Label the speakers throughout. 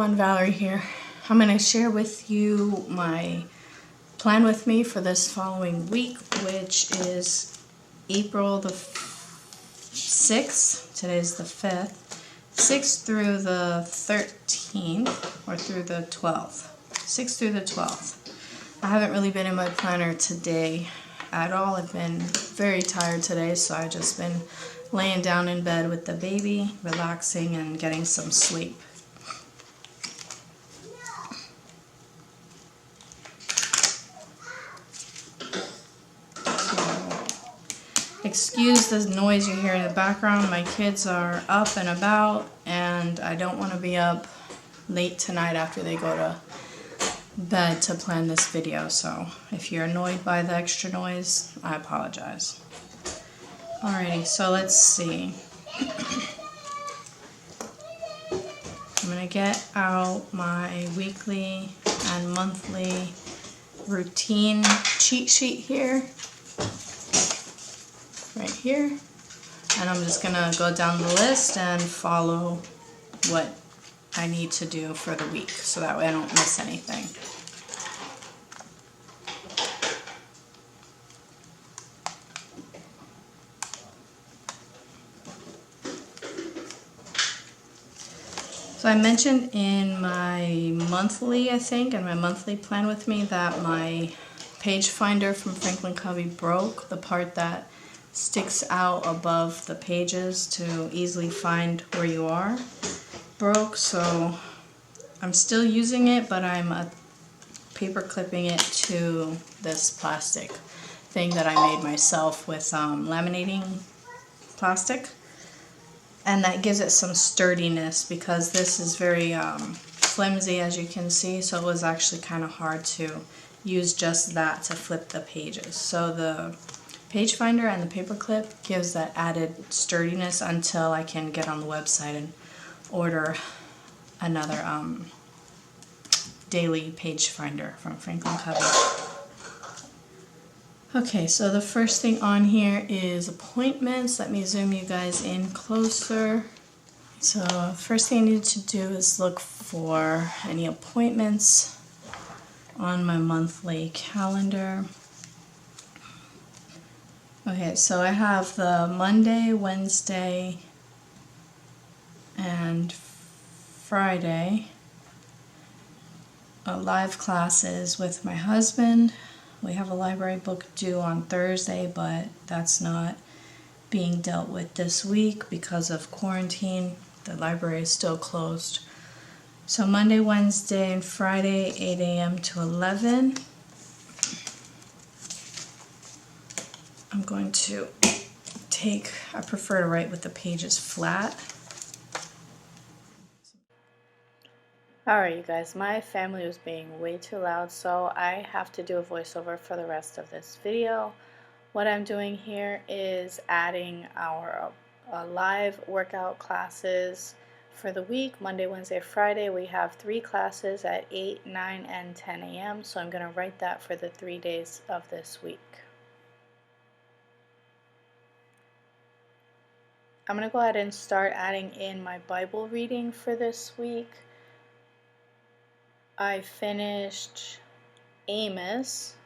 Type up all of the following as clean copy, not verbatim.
Speaker 1: everyone, Valerie here. I'm going to share with you my plan with me for this following week, which is April the 6th, today's the 5th, 6th through the 13th, or through the 12th, 6th through the 12th. I haven't really been in my planner today at all. I've been very tired today, so I've just been laying down in bed with the baby, relaxing and getting some sleep. Excuse the noise you hear in the background. My kids are up and about, and I don't want to be up late tonight after they go to bed to plan this video. So if you're annoyed by the extra noise, I apologize. Alrighty, so let's see. I'm going to get out my weekly and monthly routine cheat sheet here. Right here, and I'm just gonna go down the list and follow what I need to do for the week so that way I don't miss anything. So I mentioned in my monthly, I think, in my monthly plan with me that my page finder from Franklin Covey broke, the part that sticks out above the pages to easily find where you are, broke. So I'm still using it, but I'm paper clipping it to this plastic thing that I made myself with laminating plastic, and that gives it some sturdiness because this is very flimsy, as you can see, so it was actually kind of hard to use just that to flip the pages. So the page finder and the paper clip gives that added sturdiness until I can get on the website and order another daily page finder from Franklin Covey. Okay, so the first thing on here is appointments. Let me zoom you guys in closer. So first thing I need to do is look for any appointments on my monthly calendar. Okay, so I have the Monday, Wednesday, and Friday live classes with my husband. We have a library book due on Thursday, but that's not being dealt with this week because of quarantine. The library is still closed. So Monday, Wednesday, and Friday, 8 a.m. to 11. I'm going to I prefer to write with the pages flat. Alright, you guys, my family was being way too loud, so I have to do a voiceover for the rest of this video. What I'm doing here is adding our live workout classes for the week. Monday, Wednesday, Friday, we have 3 classes at 8, 9, and 10 a.m. So I'm going to write that for the 3 days of this week. I'm going to go ahead and start adding in my Bible reading for this week. I finished Amos,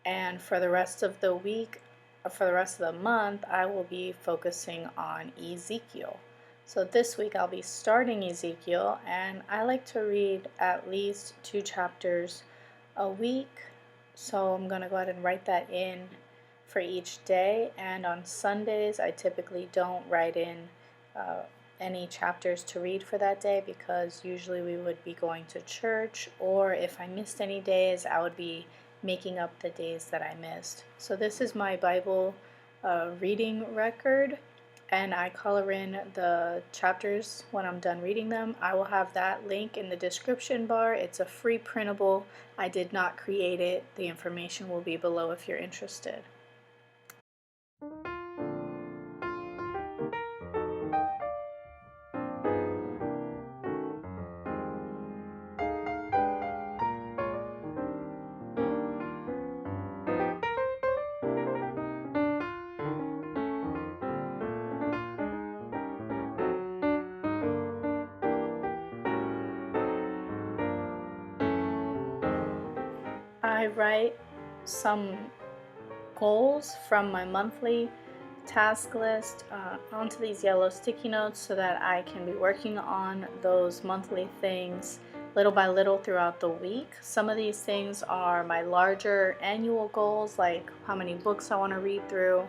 Speaker 1: and for the rest of the week, for the rest of the month, I will be focusing on Ezekiel. So this week I'll be starting Ezekiel, and I like to read at least 2 chapters a week. So I'm going to go ahead and write that in for each day, and on Sundays I typically don't write in any chapters to read for that day because usually we would be going to church, or if I missed any days I would be making up the days that I missed. So this is my Bible reading record, and I color in the chapters when I'm done reading them. I will have that link in the description bar. It's a free printable. I did not create it. The information will be below if you're interested. I write some goals from my monthly task list onto these yellow sticky notes so that I can be working on those monthly things little by little throughout the week. Some of these things are my larger annual goals, like how many books I want to read through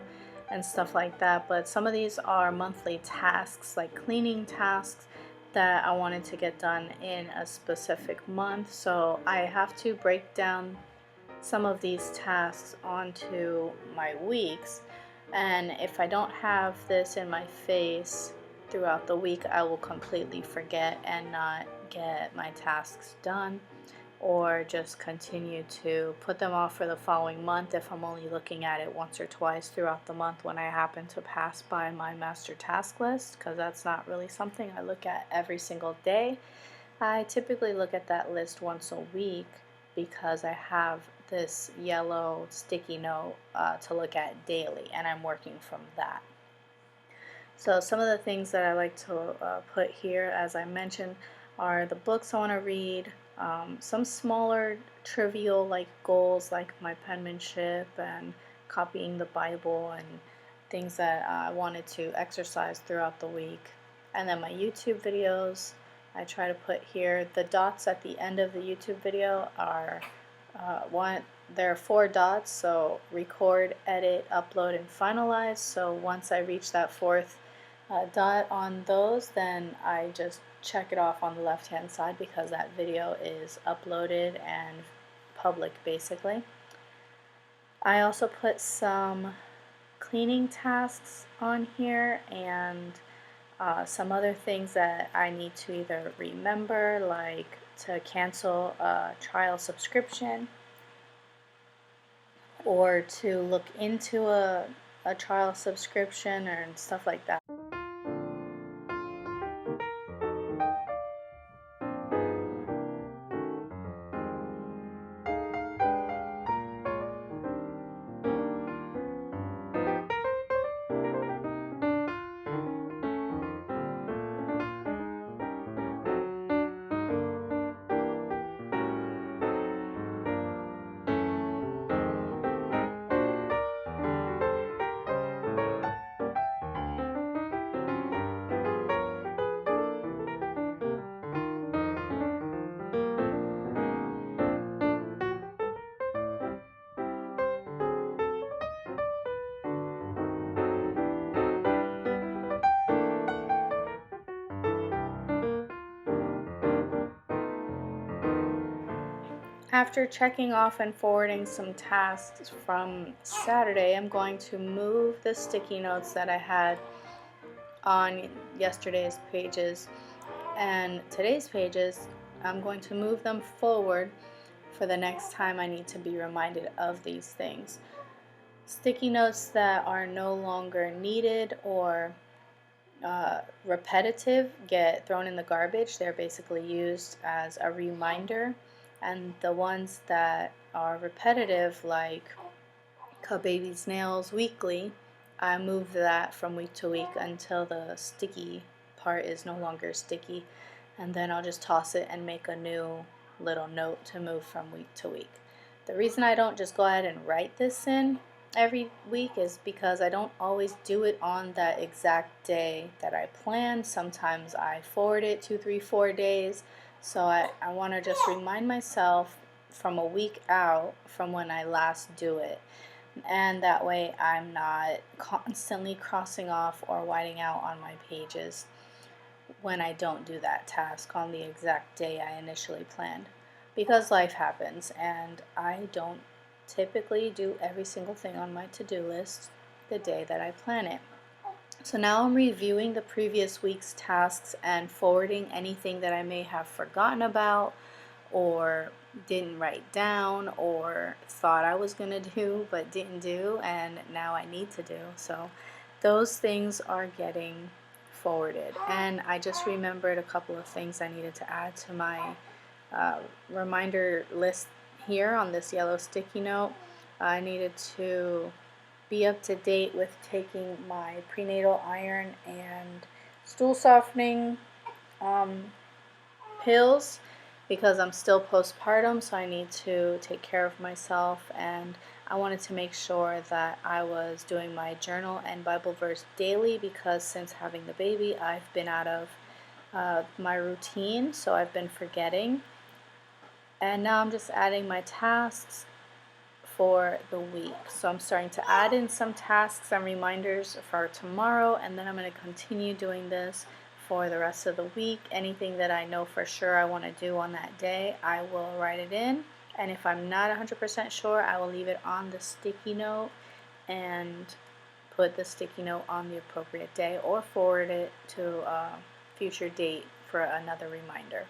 Speaker 1: and stuff like that, but some of these are monthly tasks, like cleaning tasks that I wanted to get done in a specific month. So I have to break down some of these tasks onto my weeks, and if I don't have this in my face throughout the week, I will completely forget and not get my tasks done, or just continue to put them off for the following month if I'm only looking at it once or twice throughout the month when I happen to pass by my master task list, because that's not really something I look at every single day. I typically look at that list once a week because I have this yellow sticky note to look at daily, and I'm working from that. So some of the things that I like to put here, as I mentioned, are the books I want to read, some smaller trivial like goals like my penmanship and copying the Bible and things that I wanted to exercise throughout the week, and then my YouTube videos. I try to put here the dots at the end of the YouTube video are there are 4 dots, so record, edit, upload, and finalize. So once I reach that 4th dot on those, then I just check it off on the left hand side because that video is uploaded and public basically. I also put some cleaning tasks on here and some other things that I need to either remember, like to cancel a trial subscription or to look into a trial subscription or stuff like that. After checking off and forwarding some tasks from Saturday, I'm going to move the sticky notes that I had on yesterday's pages and today's pages. I'm going to move them forward for the next time I need to be reminded of these things. Sticky notes that are no longer needed or repetitive get thrown in the garbage. They're basically used as a reminder, and the ones that are repetitive, like cut baby's nails weekly, I move that from week to week until the sticky part is no longer sticky, and then I'll just toss it and make a new little note to move from week to week. The reason I don't just go ahead and write this in every week is because I don't always do it on that exact day that I planned. Sometimes I forward it 2, 3, 4 days. So I want to just remind myself from a week out from when I last do it. And that way I'm not constantly crossing off or whiting out on my pages when I don't do that task on the exact day I initially planned. Because life happens, and I don't typically do every single thing on my to-do list the day that I plan it. So now I'm reviewing the previous week's tasks and forwarding anything that I may have forgotten about or didn't write down or thought I was going to do but didn't do and now I need to do. So those things are getting forwarded. And I just remembered a couple of things I needed to add to my reminder list here on this yellow sticky note. I needed to be up to date with taking my prenatal iron and stool softening pills, because I'm still postpartum, so I need to take care of myself, and I wanted to make sure that I was doing my journal and Bible verse daily, because since having the baby, I've been out of my routine, so I've been forgetting. And now I'm just adding my tasks for the week. So I'm starting to add in some tasks and reminders for tomorrow, and then I'm going to continue doing this for the rest of the week. Anything that I know for sure I want to do on that day, I will write it in. And if I'm not 100% sure, I will leave it on the sticky note and put the sticky note on the appropriate day, or forward it to a future date for another reminder.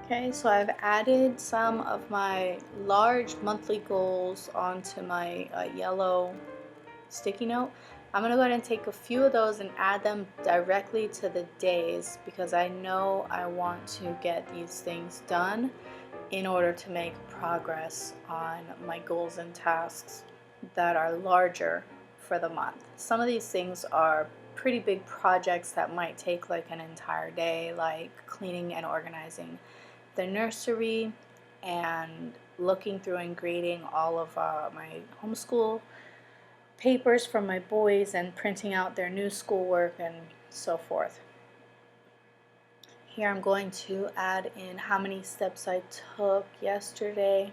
Speaker 1: Okay, so I've added some of my large monthly goals onto my yellow sticky note. I'm going to go ahead and take a few of those and add them directly to the days, because I know I want to get these things done in order to make progress on my goals and tasks that are larger for the month. Some of these things are pretty big projects that might take like an entire day, like cleaning and organizing the nursery and looking through and grading all of my homeschool papers from my boys and printing out their new schoolwork and so forth. Here I'm going to add in how many steps I took yesterday,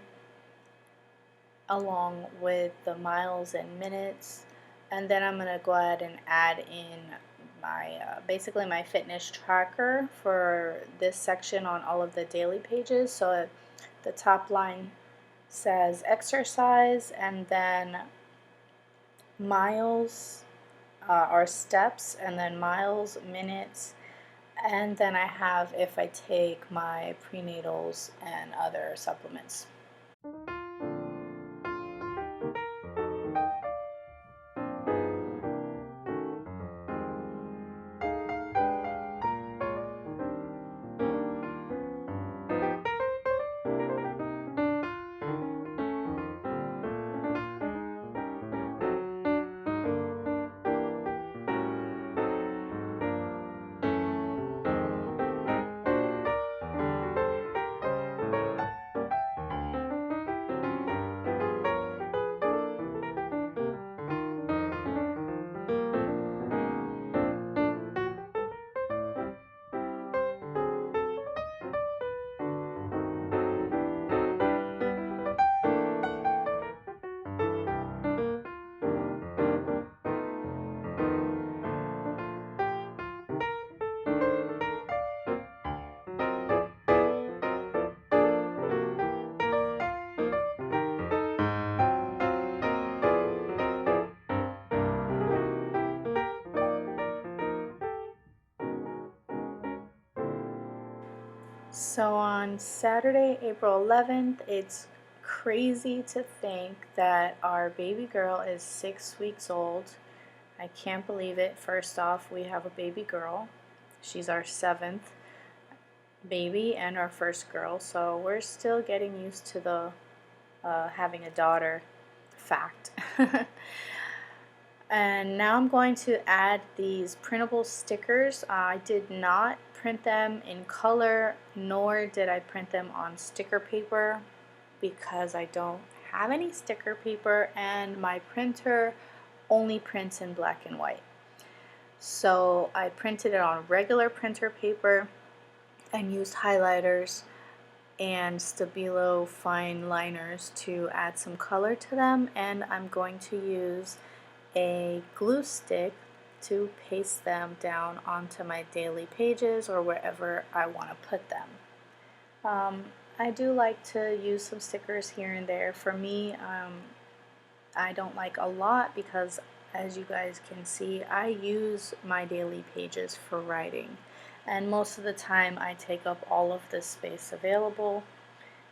Speaker 1: along with the miles and minutes, and then I'm going to go ahead and add in my basically my fitness tracker for this section on all of the daily pages. So the top line says exercise, and then miles or steps, and then miles, minutes, and then I have if I take my prenatals and other supplements. So on Saturday, April 11th, it's crazy to think that our baby girl is 6 weeks old. I can't believe it. First off, we have a baby girl. She's our 7th baby and our first girl, so we're still getting used to the having a daughter fact. And now I'm going to add these printable stickers. I did not print them in color, nor did I print them on sticker paper, because I don't have any sticker paper and my printer only prints in black and white. So I printed it on regular printer paper and used highlighters and Stabilo fine liners to add some color to them, and I'm going to use a glue stick to paste them down onto my daily pages or wherever I want to put them. I do like to use some stickers here and there. For me, I don't like a lot because, as you guys can see, I use my daily pages for writing, and most of the time I take up all of the space available.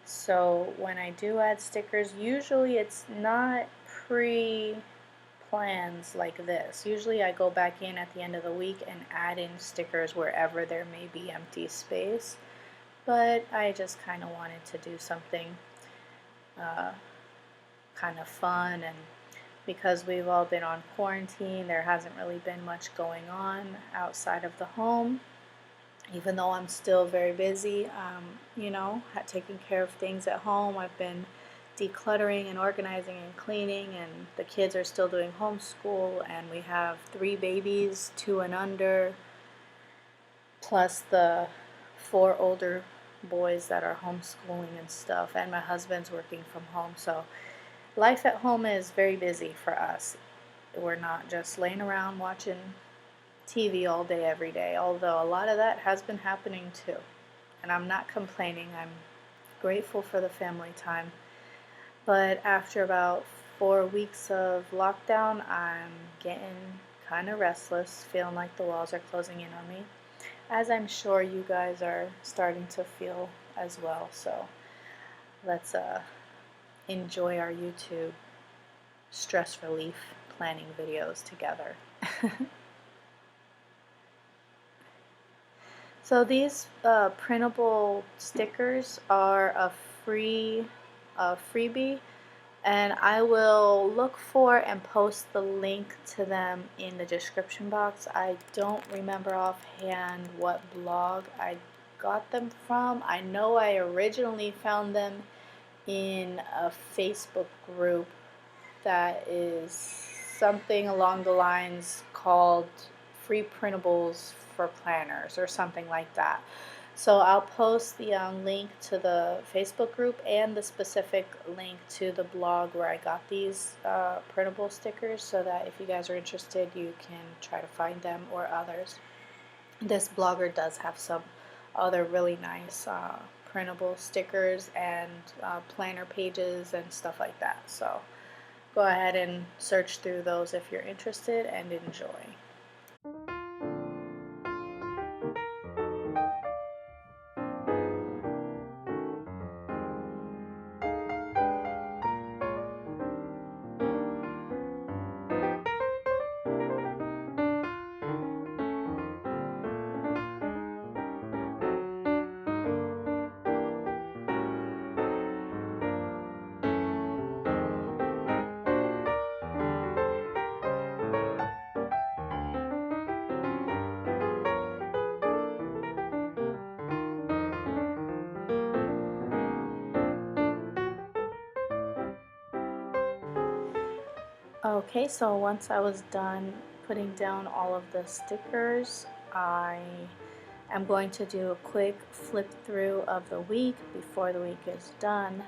Speaker 1: So when I do add stickers, usually it's not pre-plans like this. Usually I go back in at the end of the week and add in stickers wherever there may be empty space, but I just kind of wanted to do something kind of fun, and because we've all been on quarantine, there hasn't really been much going on outside of the home. Even though I'm still very busy, taking care of things at home. I've been decluttering and organizing and cleaning, and the kids are still doing homeschool, and we have 3 babies, 2 and under, plus the 4 older boys that are homeschooling and stuff, and my husband's working from home. So life at home is very busy for us. We're not just laying around watching TV all day, every day, although a lot of that has been happening too. And I'm not complaining. I'm grateful for the family time. But after about 4 weeks of lockdown, I'm getting kind of restless, feeling like the walls are closing in on me, as I'm sure you guys are starting to feel as well. So let's enjoy our YouTube stress relief planning videos together. So these printable stickers are a freebie, and I will look for and post the link to them in the description box. I don't remember offhand what blog I got them from. I know I originally found them in a Facebook group that is something along the lines called Free Printables for Planners or something like that. So I'll post the link to the Facebook group and the specific link to the blog where I got these printable stickers, so that if you guys are interested, you can try to find them or others. This blogger does have some other really nice printable stickers and planner pages and stuff like that. So go ahead and search through those if you're interested, and enjoy. Okay, so once I was done putting down all of the stickers, I am going to do a quick flip through of the week before the week is done.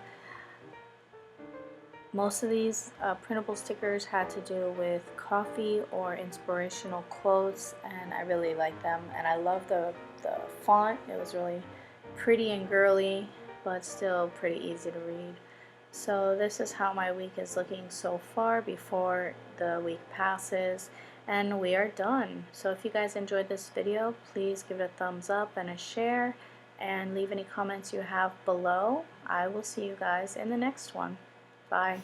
Speaker 1: Most of these printable stickers had to do with coffee or inspirational quotes, and I really like them, and I love the font. It was really pretty and girly, but still pretty easy to read. So this is how my week is looking so far before the week passes, and we are done. So if you guys enjoyed this video, please give it a thumbs up and a share, and leave any comments you have below. I will see you guys in the next one. Bye.